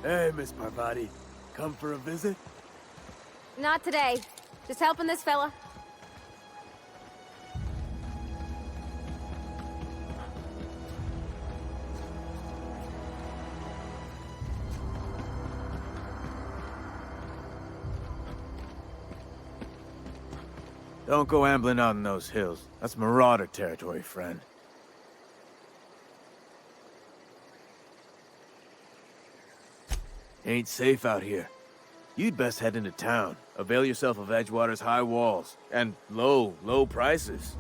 Hey, Miss Parvati. Come for a visit? Not today. Just helping this fella. Don't go ambling out in those hills. That's marauder territory, friend. Ain't safe out here. You'd best head into town. Avail yourself of Edgewater's high walls. And low prices.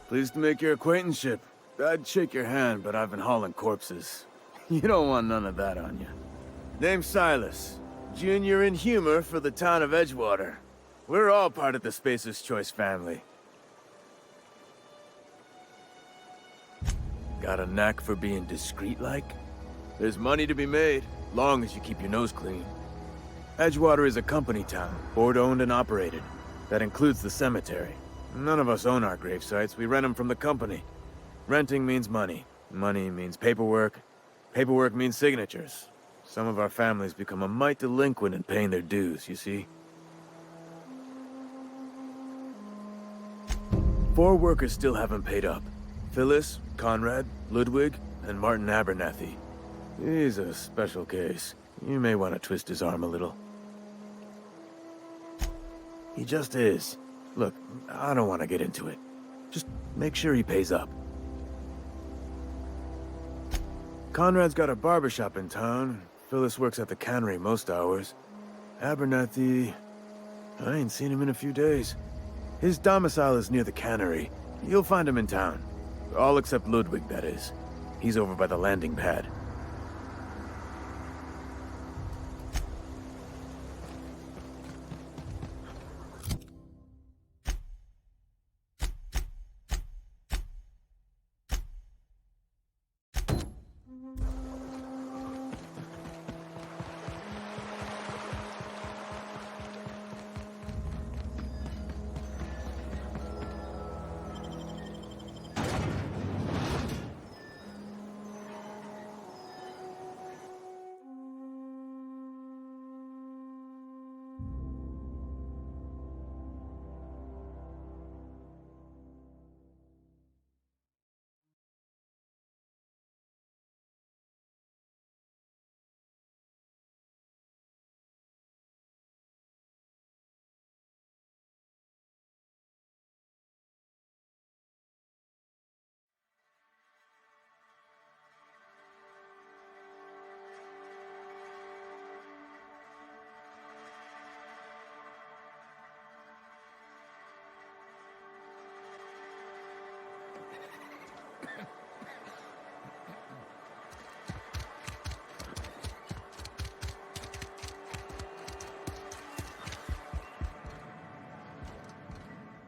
Pleased to make your acquaintanceship. I'd shake your hand, but I've been hauling corpses. You don't want none of that on you. Name's Silas. Junior in humor for the town of Edgewater. We're all part of the Spacer's Choice family. Got a knack for being discreet-like? There's money to be made, long as you keep your nose clean. Edgewater is a company town, board-owned and operated. That includes the cemetery. None of us own our grave sites, we rent them from the company. Renting means money. Money means paperwork. Paperwork means signatures. Some of our families become a mite delinquent in paying their dues, you see? 4 workers still haven't paid up. Phyllis, Conrad, Ludwig, and Martin Abernathy. He's a special case. You may want to twist his arm a little. He just is. Look, I don't want to get into it. Just make sure he pays up. Conrad's got a barbershop in town. Phyllis works at the cannery most hours. Abernathy... I ain't seen him in a few days. His domicile is near the cannery. You'll find him in town. All except Ludwig, that is. He's over by the landing pad.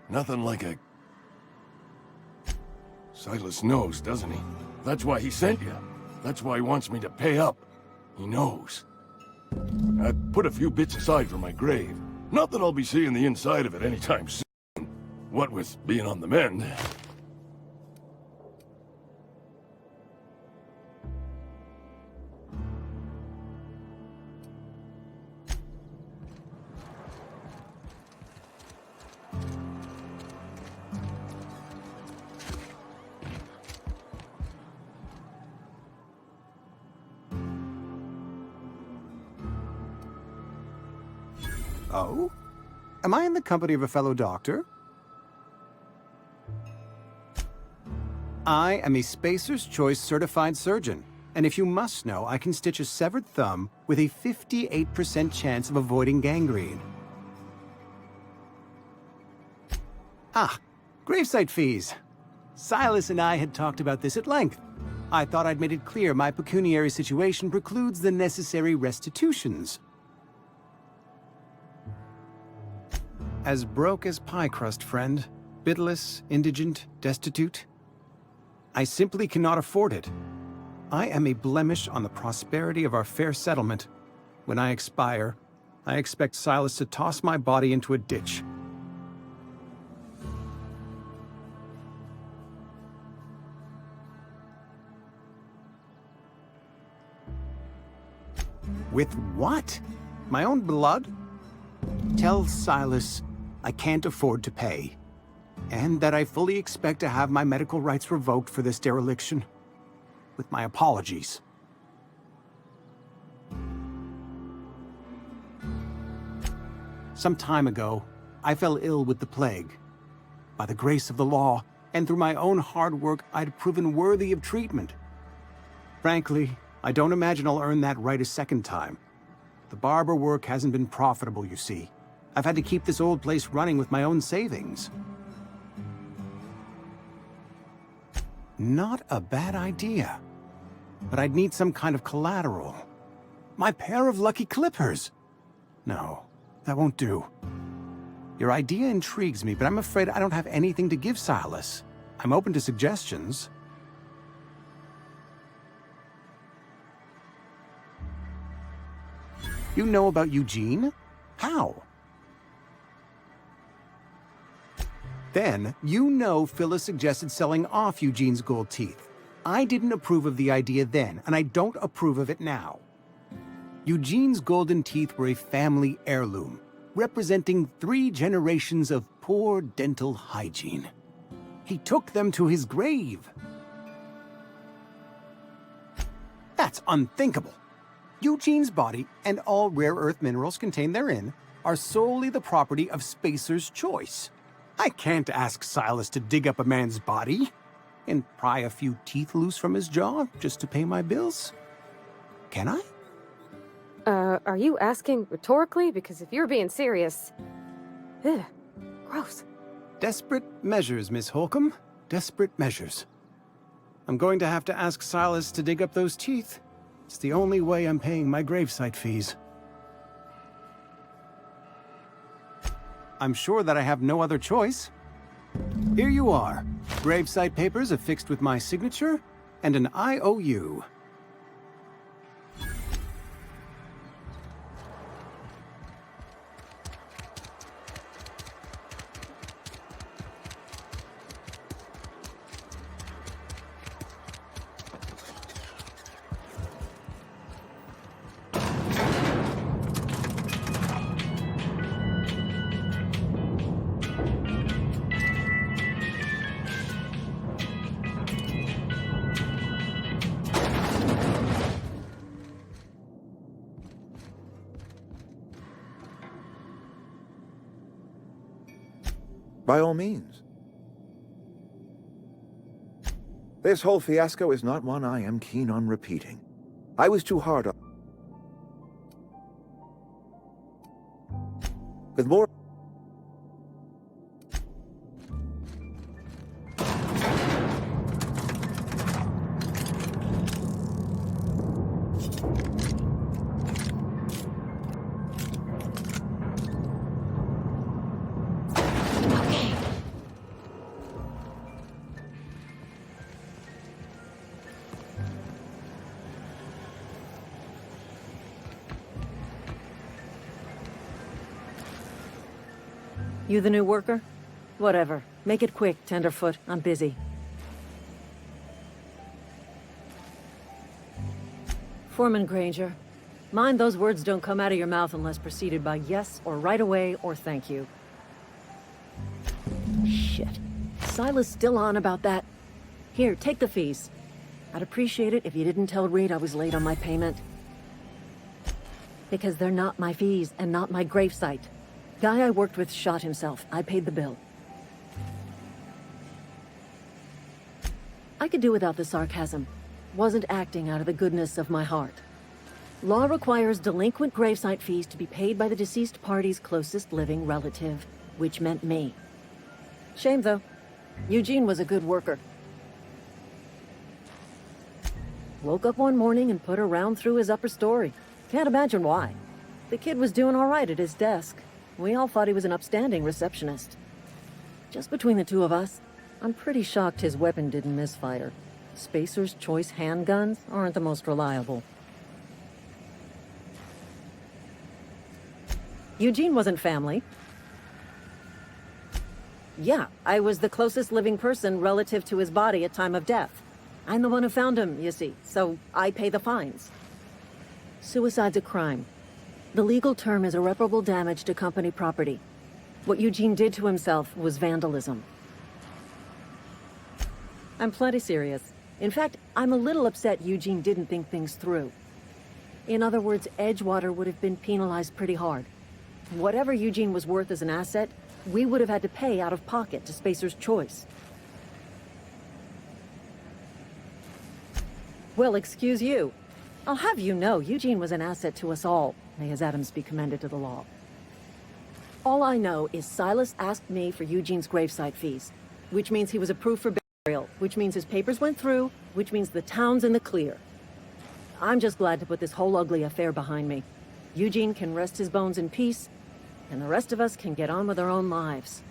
Nothing like a... Silas knows, doesn't he? That's why he sent you. That's why he wants me to pay up. He knows. I put a few bits aside for my grave. Not that I'll be seeing the inside of it anytime soon. What with being on the mend. Oh? Am I in the company of a fellow doctor? I am a Spacer's Choice certified surgeon, and if you must know, I can stitch a severed thumb with a 58% chance of avoiding gangrene. Ah, gravesite fees. Silas and I had talked about this at length. I thought I'd made it clear my pecuniary situation precludes the necessary restitutions. As broke as pie crust, friend. Bidless, indigent, destitute. I simply cannot afford it. I am a blemish on the prosperity of our fair settlement. When I expire, I expect Silas to toss my body into a ditch. With what? My own blood? Tell Silas I can't afford to pay, and that I fully expect to have my medical rights revoked for this dereliction. With my apologies. Some time ago, I fell ill with the plague. By the grace of the law, and through my own hard work, I'd proven worthy of treatment. Frankly, I don't imagine I'll earn that right a second time. The barber work hasn't been profitable, you see. I've had to keep this old place running with my own savings. Not a bad idea. But I'd need some kind of collateral. My pair of lucky clippers! No, that won't do. Your idea intrigues me, but I'm afraid I don't have anything to give Silas. I'm open to suggestions. You know about Eugene? How? Then, you know Phyllis suggested selling off Eugene's gold teeth. I didn't approve of the idea then, and I don't approve of it now. Eugene's golden teeth were a family heirloom, representing 3 generations of poor dental hygiene. He took them to his grave. That's unthinkable. Eugene's body and all rare earth minerals contained therein are solely the property of Spacer's choice. I can't ask Silas to dig up a man's body and pry a few teeth loose from his jaw just to pay my bills. Can I? Are you asking rhetorically? Because if you're being serious... Ugh, gross. Desperate measures, Miss Holcomb. Desperate measures. I'm going to have to ask Silas to dig up those teeth. It's the only way I'm paying my gravesite fees. I'm sure that I have no other choice. Here you are. Gravesite papers affixed with my signature and an IOU. By all means. This whole fiasco is not one I am keen on repeating. I was too hard on... With more... You the new worker? Whatever. Make it quick, Tenderfoot. I'm busy. Foreman Granger. Mind those words don't come out of your mouth unless preceded by yes, or right away, or thank you. Shit. Silas still on about that? Here, take the fees. I'd appreciate it if you didn't tell Reed I was late on my payment. Because they're not my fees, and not my gravesite. Guy I worked with shot himself. I paid the bill. I could do without the sarcasm. Wasn't acting out of the goodness of my heart. Law requires delinquent gravesite fees to be paid by the deceased party's closest living relative, which meant me. Shame, though. Eugene was a good worker. Woke up one morning and put a round through his upper story. Can't imagine why. The kid was doing all right at his desk. We all thought he was an upstanding receptionist. Just between the two of us, I'm pretty shocked his weapon didn't misfire. Spacer's choice handguns aren't the most reliable. Eugene wasn't family. Yeah, I was the closest living person relative to his body at time of death. I'm the one who found him, you see, so I pay the fines. Suicide's a crime. The legal term is irreparable damage to company property. What Eugene did to himself was vandalism. I'm plenty serious. In fact, I'm a little upset Eugene didn't think things through. In other words, Edgewater would have been penalized pretty hard. Whatever Eugene was worth as an asset, we would have had to pay out of pocket to Spacer's Choice. Well, excuse you. I'll have you know, Eugene was an asset to us all. May his atoms be commended to the law. All I know is Silas asked me for Eugene's gravesite fees, which means he was approved for burial, which means his papers went through, which means the town's in the clear. I'm just glad to put this whole ugly affair behind me. Eugene can rest his bones in peace, and the rest of us can get on with our own lives.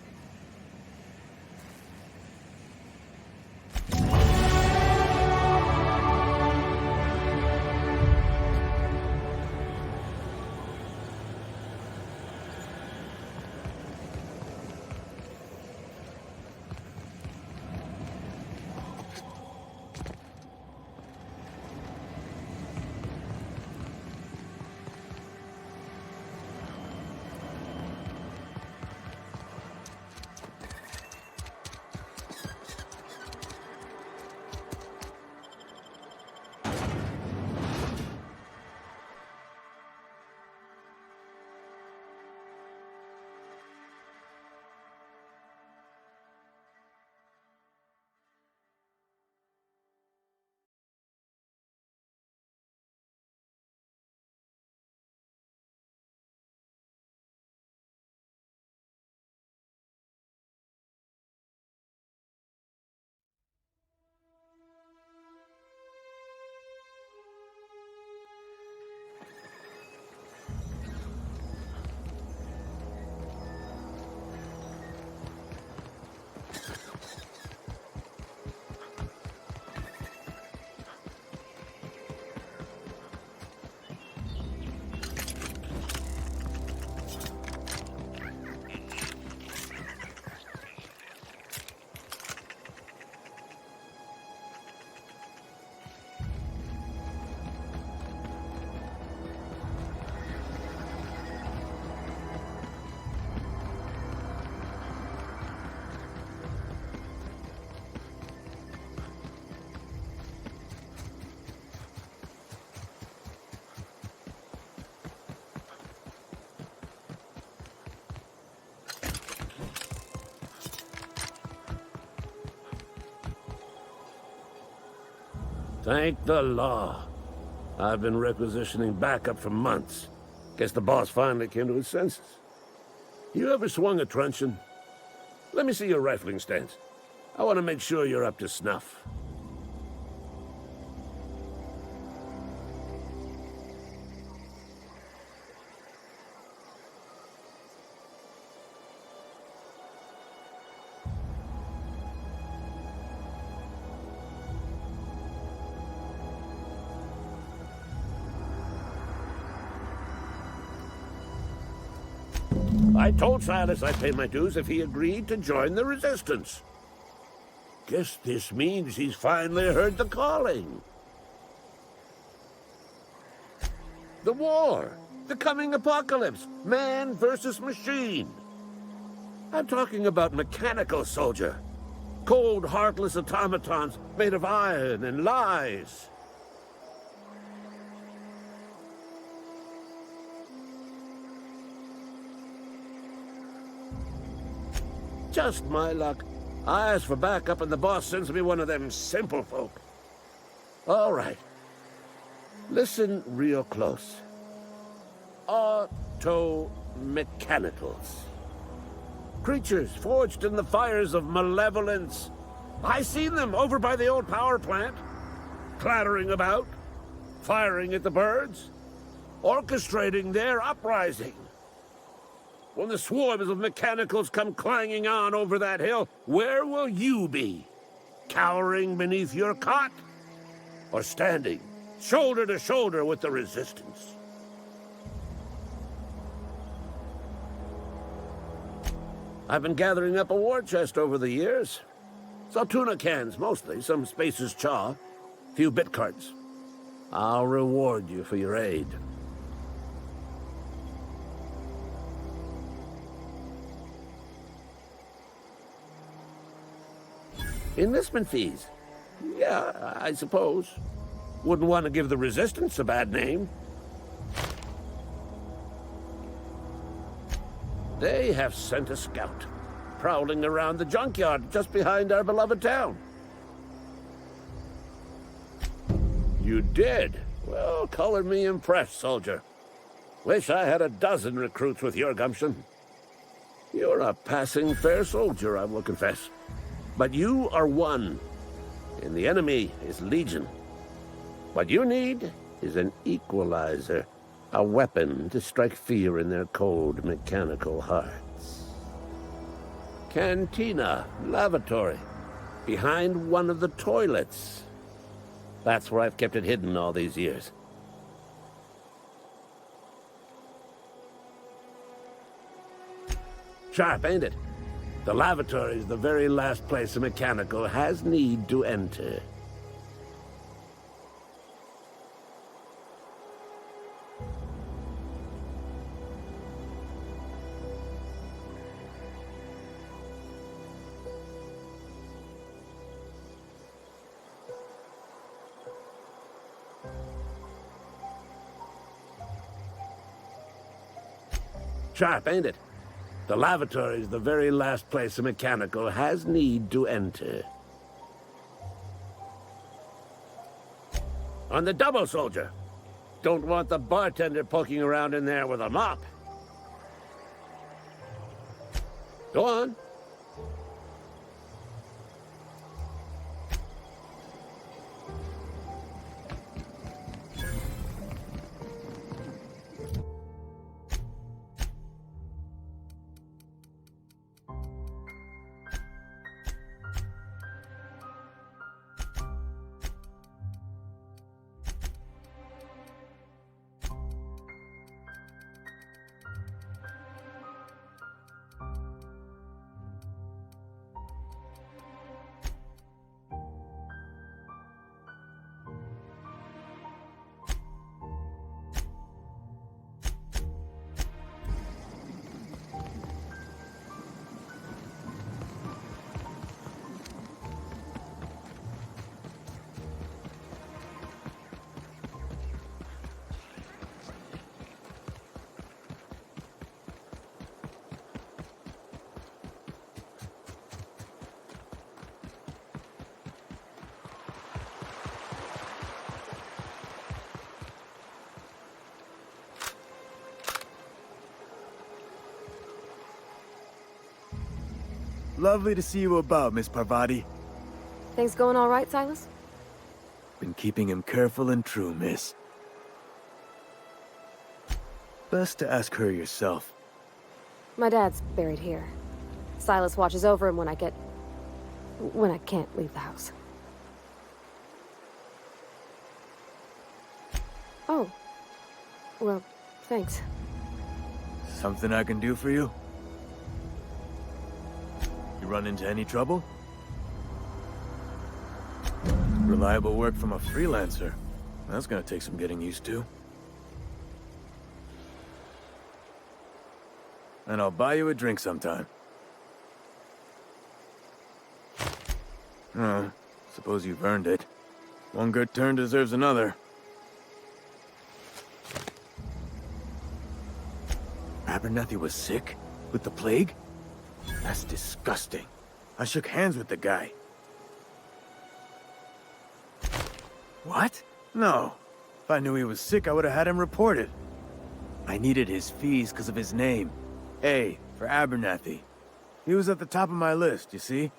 Thank the law. I've been requisitioning backup for months. Guess the boss finally came to his senses. You ever swung a truncheon? Let me see your rifling stance. I want to make sure you're up to snuff. I told Silas I'd pay my dues if he agreed to join the Resistance. Guess this means he's finally heard the calling. The war, the coming apocalypse, man versus machine. I'm talking about mechanical soldier. Cold, heartless automatons made of iron and lies. Just my luck. I ask for backup and the boss sends me one of them simple folk. All right. Listen real close. Auto-mechanicals. Creatures forged in the fires of malevolence. I seen them over by the old power plant. Clattering about. Firing at the birds. Orchestrating their uprising. When the swarms of mechanicals come clanging on over that hill, where will you be? Cowering beneath your cot? Or standing, shoulder to shoulder with the Resistance? I've been gathering up a war chest over the years. Saltuna cans, mostly, some Spacer's Chaw, few bit cards. I'll reward you for your aid. Enlistment fees. Yeah, I suppose. Wouldn't want to give the Resistance a bad name. They have sent a scout, prowling around the junkyard just behind our beloved town. You did? Well, color me impressed, soldier. Wish I had a dozen recruits with your gumption. You're a passing fair soldier, I will confess. But you are one, and the enemy is legion. What you need is an equalizer, a weapon to strike fear in their cold, mechanical hearts. Cantina, lavatory, behind one of the toilets. That's where I've kept it hidden all these years. Sharp, ain't it? The lavatory is the very last place a mechanical has need to enter. Sharp, ain't it? The lavatory is the very last place a mechanical has need to enter. On the double, soldier. Don't want the bartender poking around in there with a mop. Go on. Lovely to see you about, Miss Parvati. Things going all right, Silas? Been keeping him careful and true, miss. Best to ask her yourself. My dad's buried here. Silas watches over him when I can't leave the house. Oh. Well, thanks. Something I can do for you? You run into any trouble? Reliable work from a freelancer. That's gonna take some getting used to. And I'll buy you a drink sometime. Suppose you've earned it. One good turn deserves another. Abernathy was sick? With the plague? That's disgusting. I shook hands with the guy. What? No. If I knew he was sick, I would have had him reported. I needed his fees because of his name. A, for Abernathy. He was at the top of my list, you see?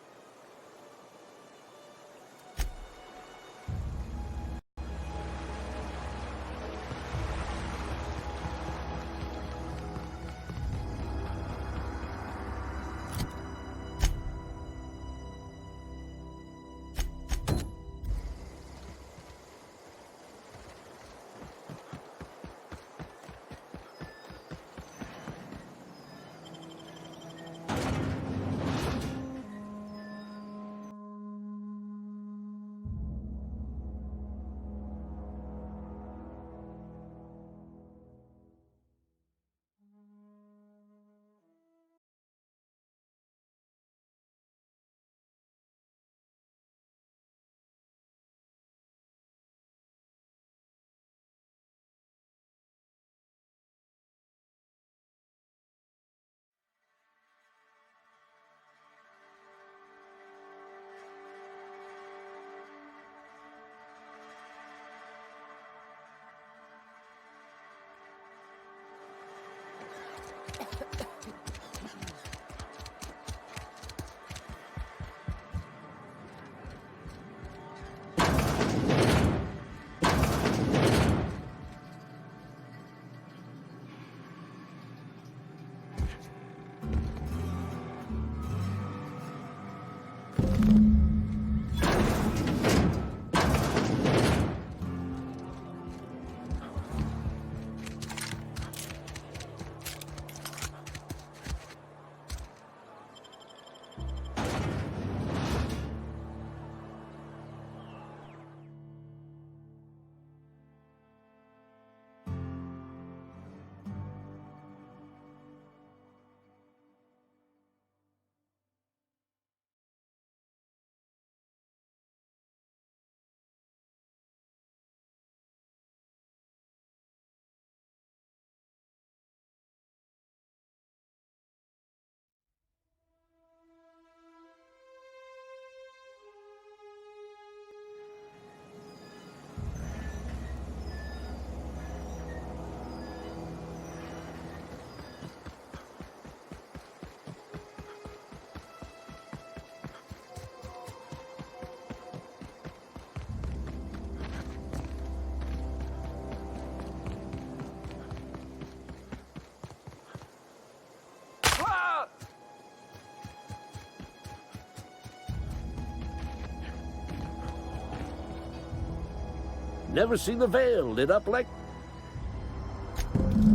Never seen the Veil lit up like...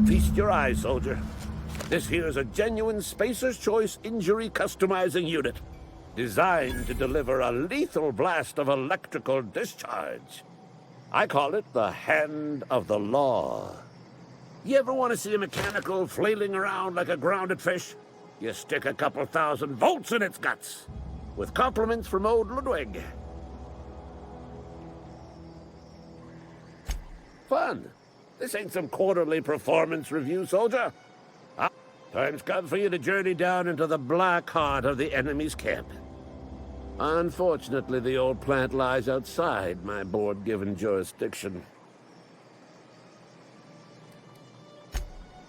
Feast your eyes, soldier. This here's a genuine Spacer's Choice injury customizing unit, designed to deliver a lethal blast of electrical discharge. I call it the Hand of the Law. You ever want to see a mechanical flailing around like a grounded fish? You stick a couple thousand volts in its guts. With compliments from old Ludwig. Fun. This ain't some quarterly performance review, soldier. Time's come for you to journey down into the black heart of the enemy's camp. Unfortunately, the old plant lies outside my board-given jurisdiction.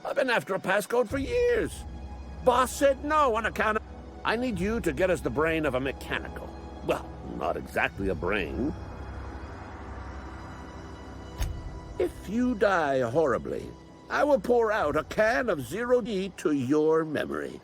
I've been after a passcode for years. Boss said no on account of... I need you to get us the brain of a mechanical. Well, not exactly a brain. If you die horribly, I will pour out a can of Zero-D to your memory.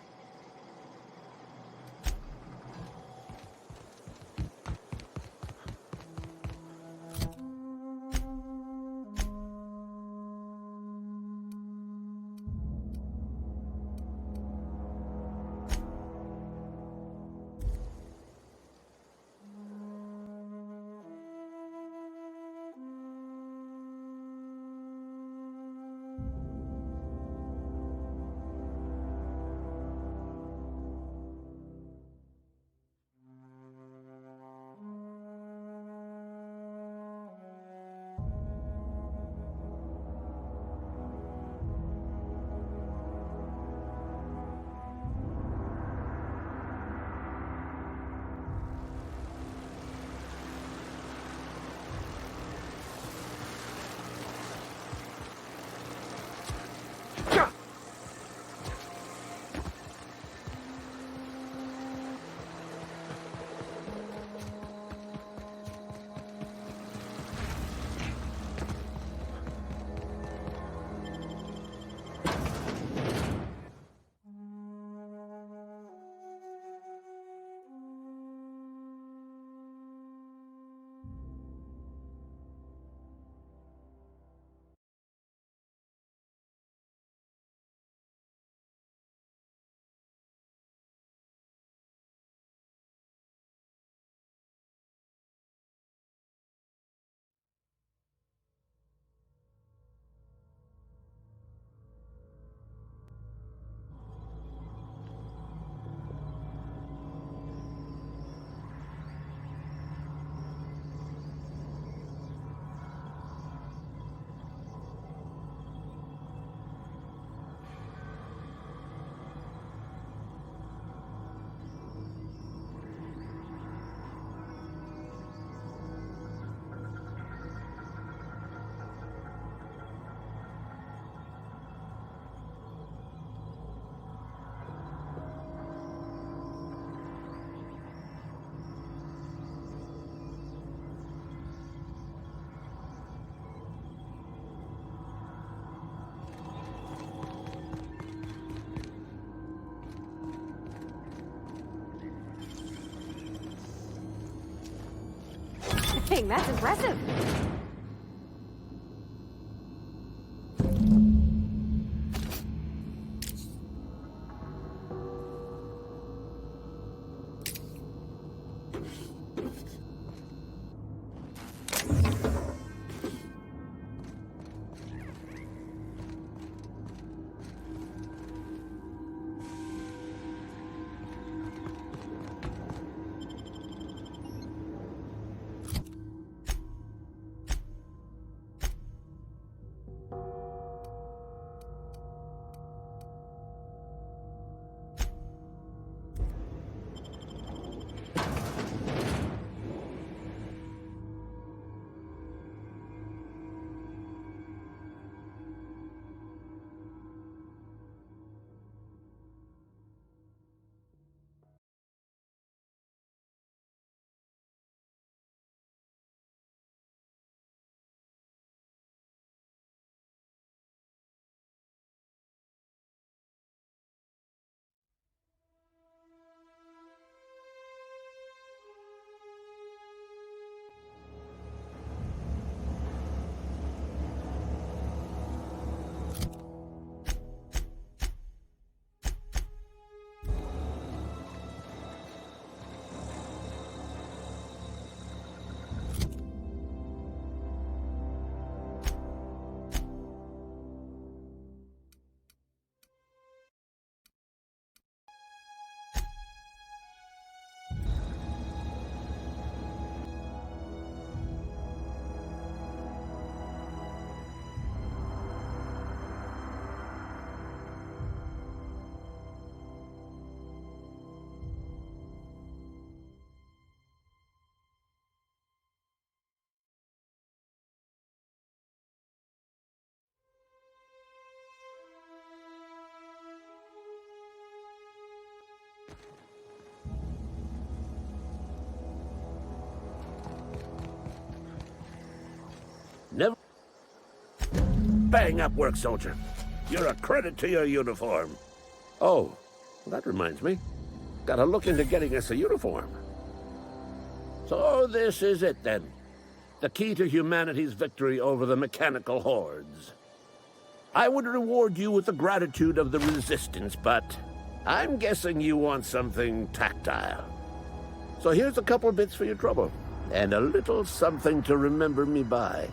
Dang, that's impressive. Bang-up work, soldier. You're a credit to your uniform. Oh, that reminds me. Gotta look into getting us a uniform. So this is it, then. The key to humanity's victory over the mechanical hordes. I would reward you with the gratitude of the Resistance, but I'm guessing you want something tactile. So here's a couple bits for your trouble, and a little something to remember me by.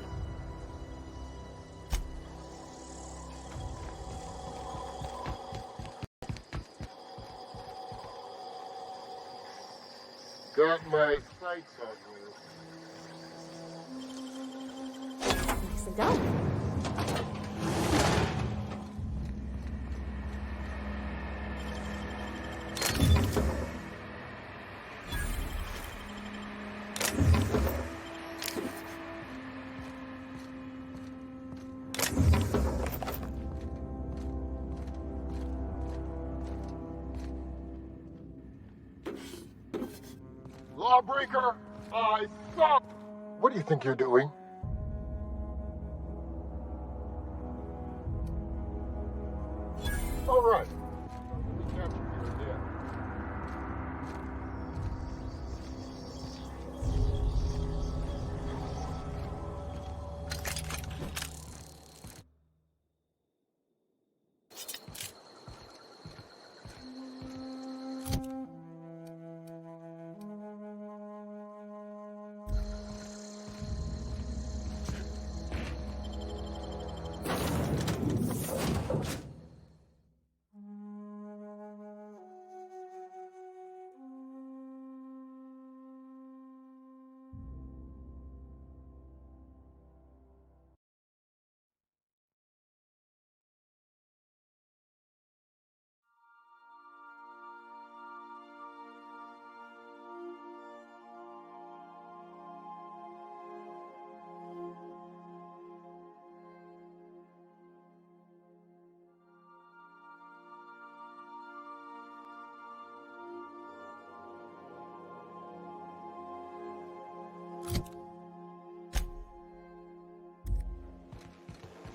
Got my sights on you. Nicely done. Lawbreaker, I suck! What do you think you're doing? All right. We captured you again.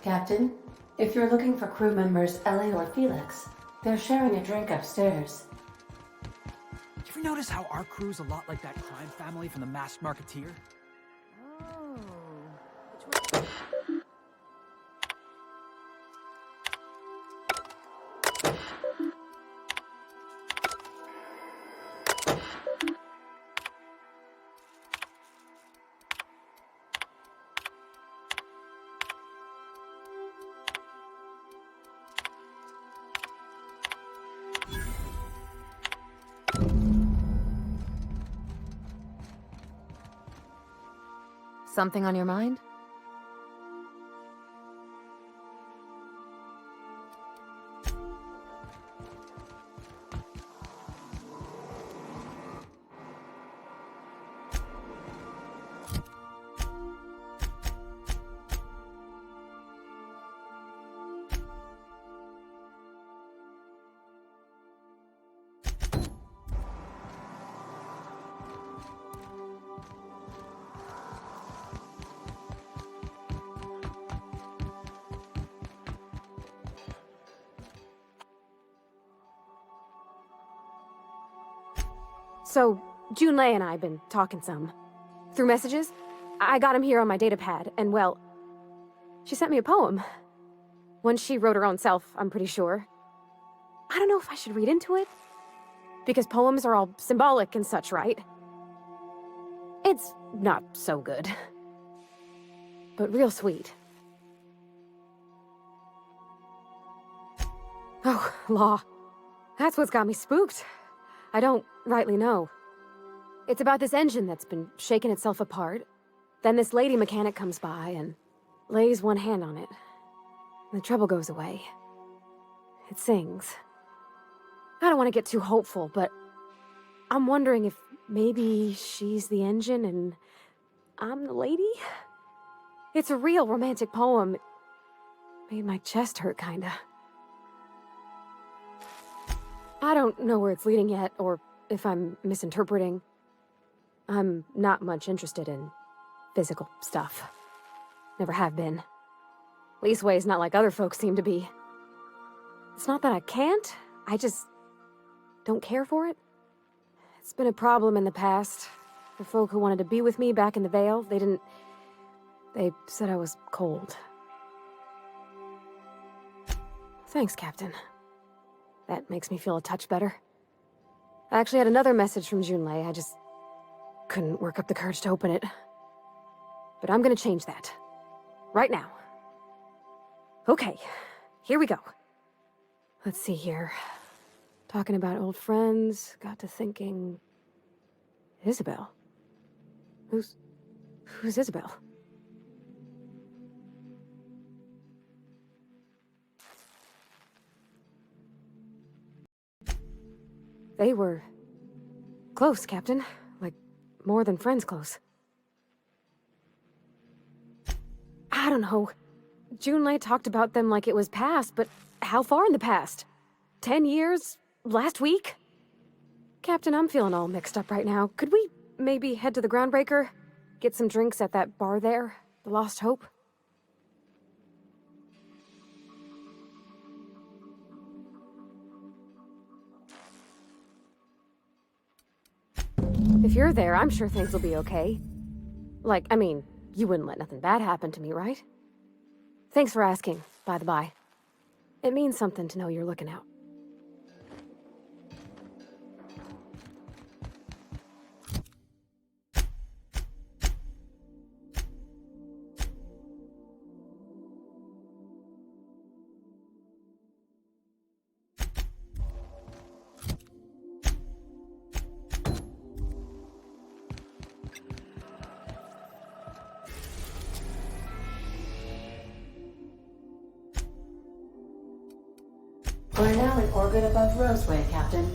Captain, if you're looking for crew members Ellie or Felix, they're sharing a drink upstairs. You ever notice how our crew's a lot like that crime family from The Masked Marketeer? Something on your mind? So, Junlei and I have been talking some. Through messages? I got him here on my datapad, and well, she sent me a poem. One she wrote her own self, I'm pretty sure. I don't know if I should read into it. Because poems are all symbolic and such, right? It's not so good. But real sweet. Oh, law. That's what's got me spooked. I don't rightly know. It's about this engine that's been shaking itself apart. Then this lady mechanic comes by and lays one hand on it. The trouble goes away. It sings. I don't want to get too hopeful, but I'm wondering if maybe she's the engine and I'm the lady? It's a real romantic poem. Made my chest hurt, kinda. I don't know where it's leading yet, or if I'm misinterpreting. I'm not much interested in physical stuff. Never have been. Leastway's not like other folks seem to be. It's not that I can't, I just don't care for it. It's been a problem in the past. The folk who wanted to be with me back in the Vale, they said I was cold. Thanks, Captain. That makes me feel a touch better. I actually had another message from Junlei, I just couldn't work up the courage to open it. But I'm gonna change that. Right now. Okay, here we go. Let's see here. Talking about old friends, got to thinking... Isabel? Who's Isabel? They were... close, Captain. Like, more than friends close. I don't know. Junlei talked about them like it was past, but how far in the past? 10 years? Last week? Captain, I'm feeling all mixed up right now. Could we maybe head to the Groundbreaker? Get some drinks at that bar there? The Lost Hope? If you're there, I'm sure things will be okay. Like, I mean, you wouldn't let nothing bad happen to me, right? Thanks for asking, by the by. It means something to know you're looking out. We're now in orbit above Roseway, Captain.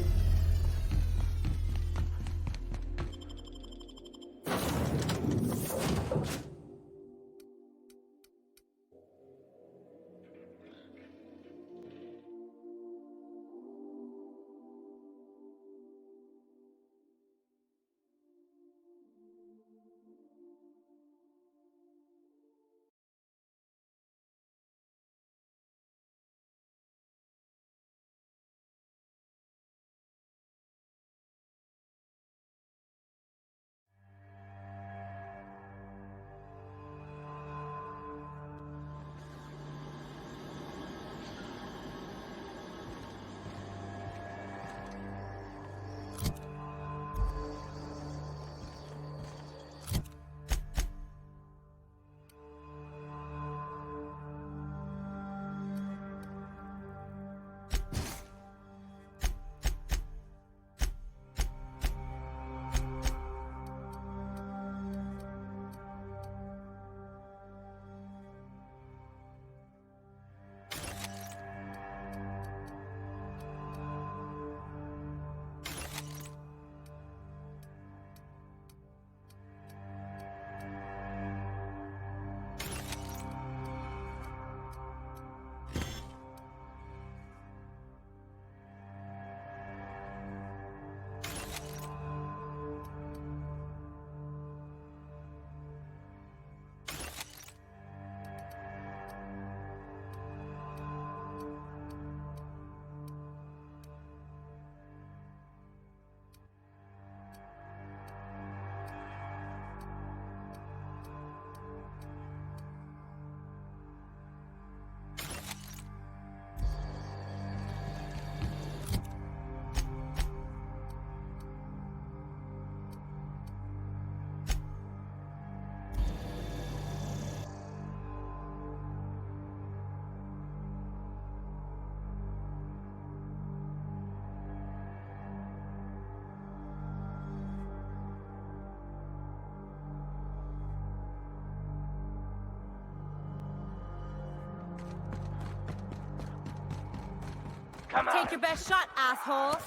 Take your best shot, asshole!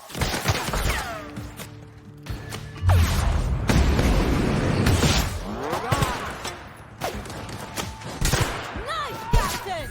Nice, Captain!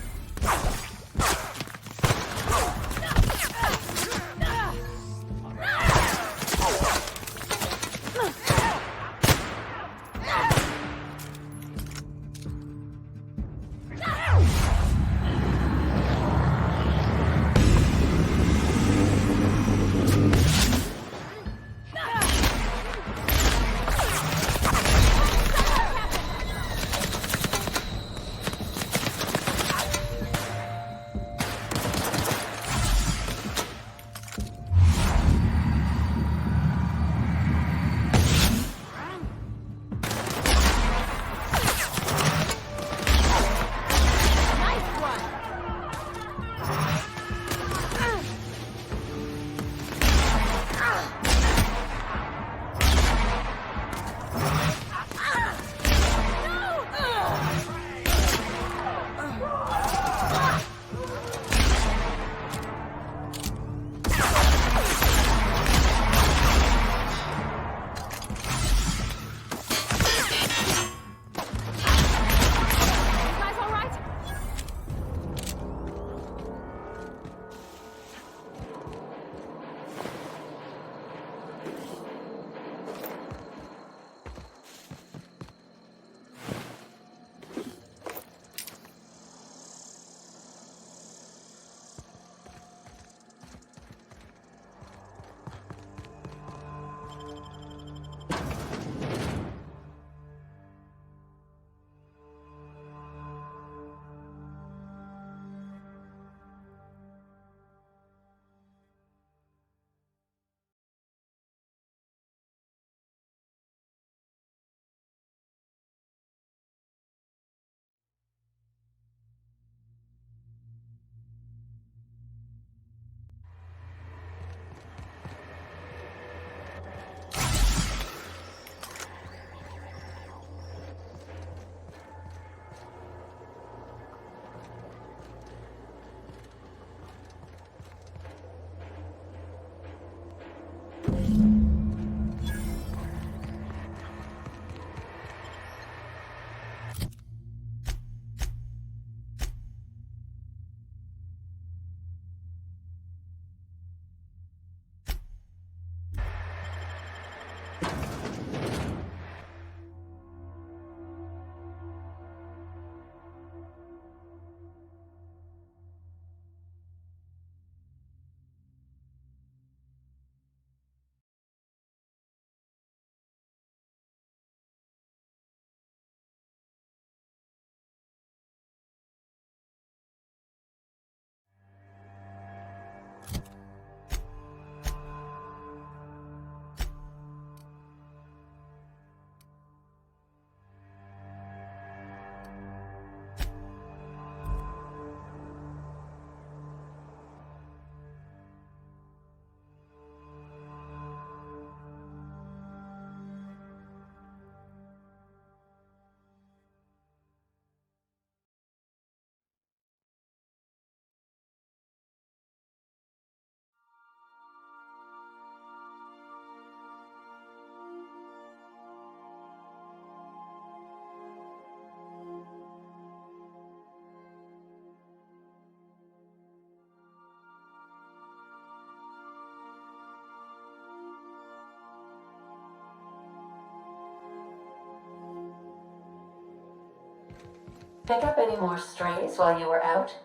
Pick up any more strays while you were out?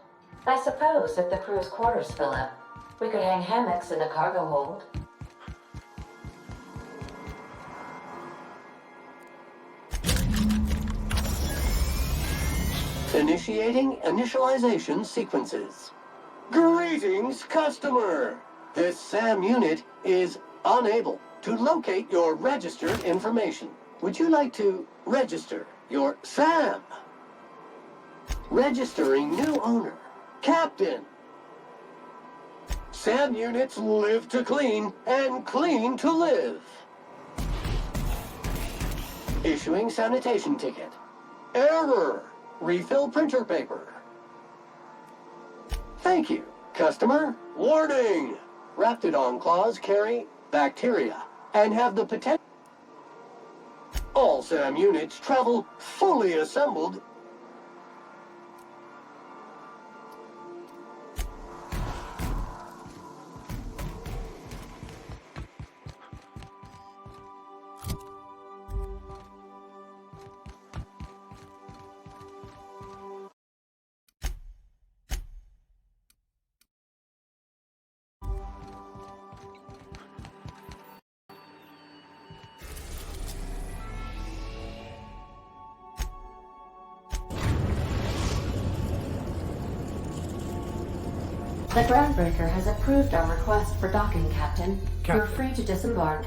I suppose if the crew's quarters fill up, we could hang hammocks in the cargo hold. Initiating initialization sequences. Greetings, customer! This SAM unit is unable to locate your registered information. Would you like to register your SAM? Registering new owner. Captain. SAM units live to clean and clean to live. Issuing sanitation ticket. Error. Refill printer paper. Thank you, customer. Warning! Raptidon claws carry bacteria and have the potential. All SAM units travel fully assembled. The Groundbreaker has approved our request for docking, Captain. You're free to disembark.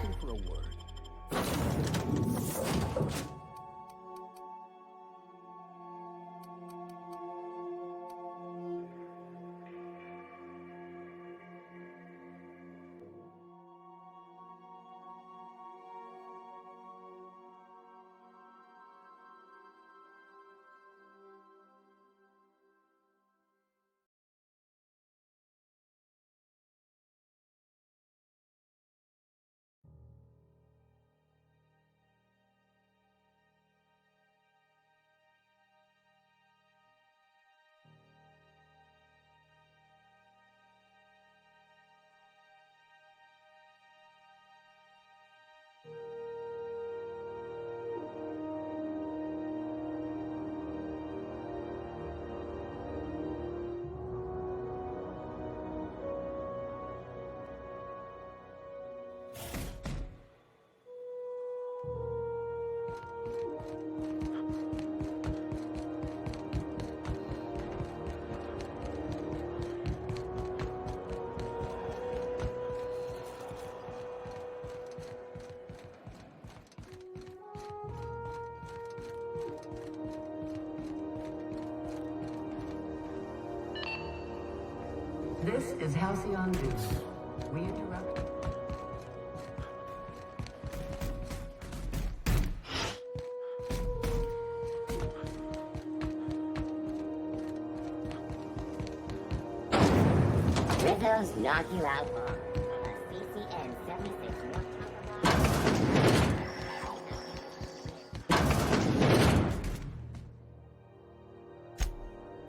This is Halcyon Deuce. We interrupt. Rizzo's knock you out on CCN 76.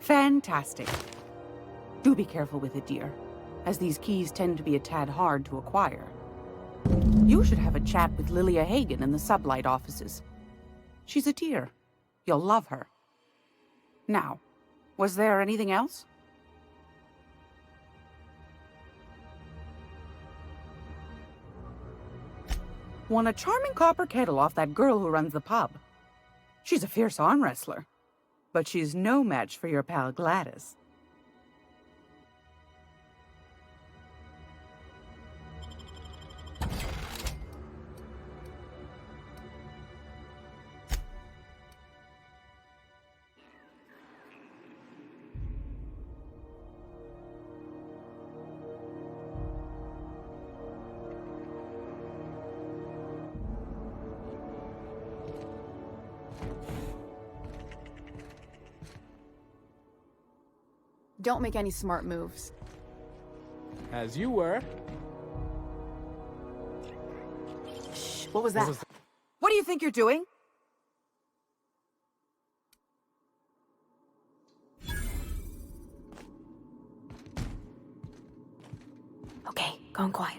Fantastic. Do be careful with it, dear, as these keys tend to be a tad hard to acquire. You should have a chat with Lilia Hagen in the Sublight offices. She's a dear. You'll love her. Now, was there anything else? Won a charming copper kettle off that girl who runs the pub. She's a fierce arm wrestler, but she's no match for your pal Gladys. Don't make any smart moves. As you were. Shh, what was that? What do you think you're doing? Okay, going quiet.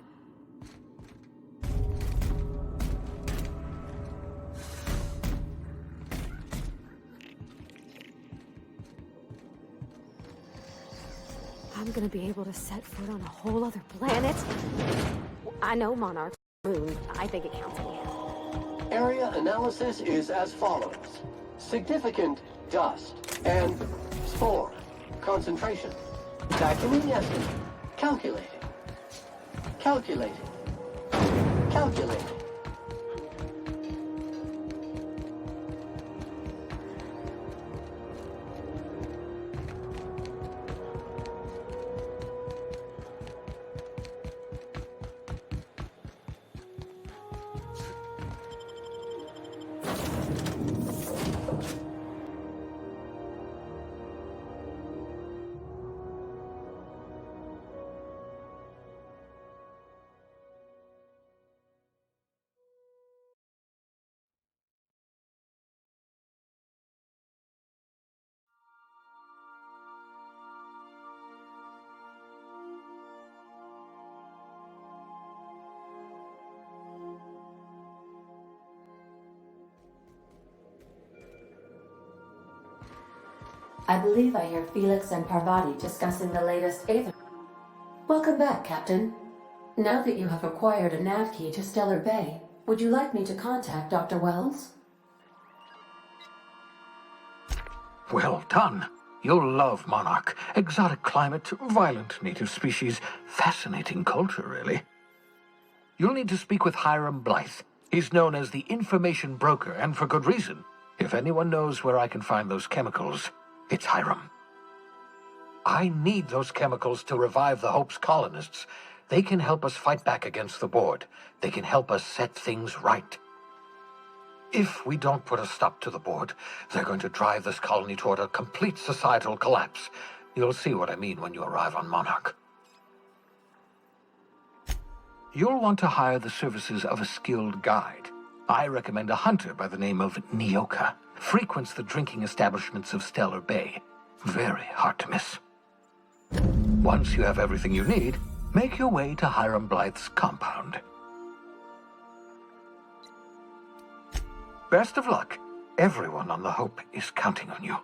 I'm gonna be able to set foot on a whole other planet. I know Monarch's moon. I think it counts again. Area analysis is as follows. Significant dust and spore concentration. Documenting estimate. Calculating. Calculating. Calculating. I believe I hear Felix and Parvati discussing the latest Aether. Welcome back, Captain. Now that you have acquired a nav key to Stellar Bay, would you like me to contact Dr. Wells? Well done. You'll love Monarch. Exotic climate, violent native species, fascinating culture, really. You'll need to speak with Hiram Blythe. He's known as the information broker, and for good reason. If anyone knows where I can find those chemicals, it's Hiram. I need those chemicals to revive the Hope's colonists. They can help us fight back against the Board. They can help us set things right. If we don't put a stop to the Board, they're going to drive this colony toward a complete societal collapse. You'll see what I mean when you arrive on Monarch. You'll want to hire the services of a skilled guide. I recommend a hunter by the name of Nyoka. Frequents the drinking establishments of Stellar Bay. Very hard to miss. Once you have everything you need, make your way to Hiram Blythe's compound. Best of luck. Everyone on the Hope is counting on you.